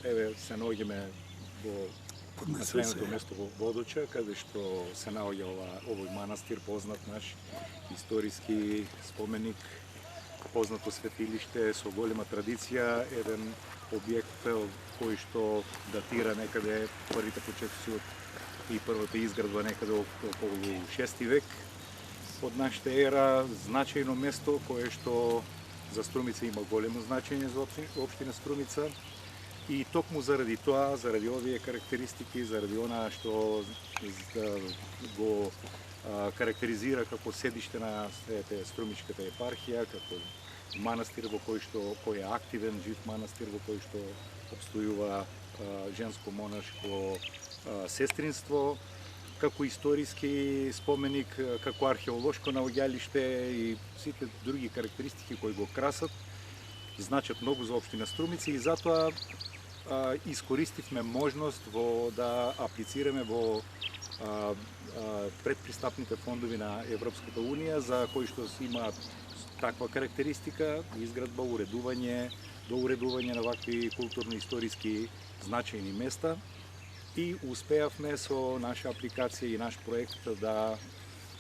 еве се наоѓаме во населеното место во Водоча, каде што се наоѓа овој манастир, познат наш историски споменик, познато светилиште со голема традиција, еден објект кој што датира некаде првите почетоци и првата изградба некаде околу 6 век од нашата ера, значајно место кое што за Струмица има големо значење за општина Струмица. И токму заради тоа, заради овие карактеристики, заради она што го карактеризира како седиште на Струмичката епархија, како манастир во кој е активен, жив манастир во кој што обстојува женско-монашко сестринство, како историски споменик, како археолошко наоѓалиште и сите други карактеристики кои го красат, значат многу за општина Струмица и затоа искористивме можност да аплицираме во предпристапните фондови на Европската Унија, за кои што имаат таква карактеристика, изградба, доуредување на вакви културно-историски значајни места. И успеавме со наша апликација и наш проект да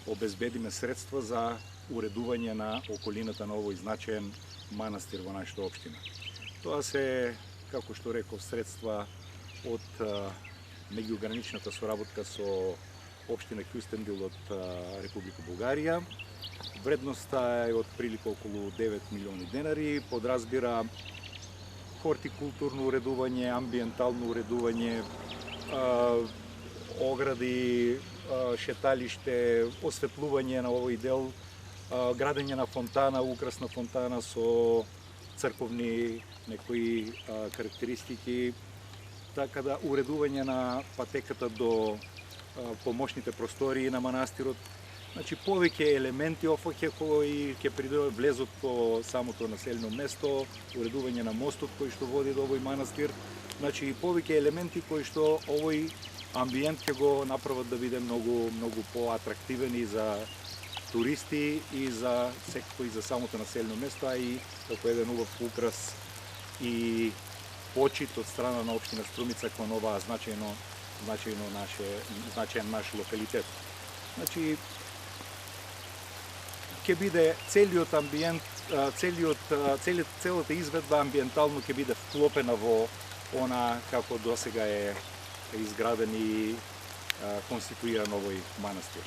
обезбедиме средства за уредување на околината на овој значаен манастир во нашата општина. Тоа се, како што реков, средства од меѓуграничната соработка со општина Кюстендил од Република Бугарија. Вредноста е од прилика околу 9 милиони денари, подразбира хортикултурно уредување, амбиентално уредување, огради, шеталиште, осветлување на овој дел, градење на фонтана, украсна фонтана со црковни некои карактеристики, така да уредување на патеката до помошните простории на манастирот. Значи, повеќе елементи офаќа кои ќе влезат по самото населено место, уредување на мостот кој што води до овој манастир. Значи, повеќе елементи кои што овој амбиент ќе го направат да биде многу поатрактивен и за туристи и за секако и за самото населено место, а и како еден убав украс и почит од страна на општина Струмица кон оваа значајен наш локалитет. Значи, ќе биде целиот амбиент, целата изведба амбиентално ќе биде вклопена во она како досега е изграден и конституиран овој манастир.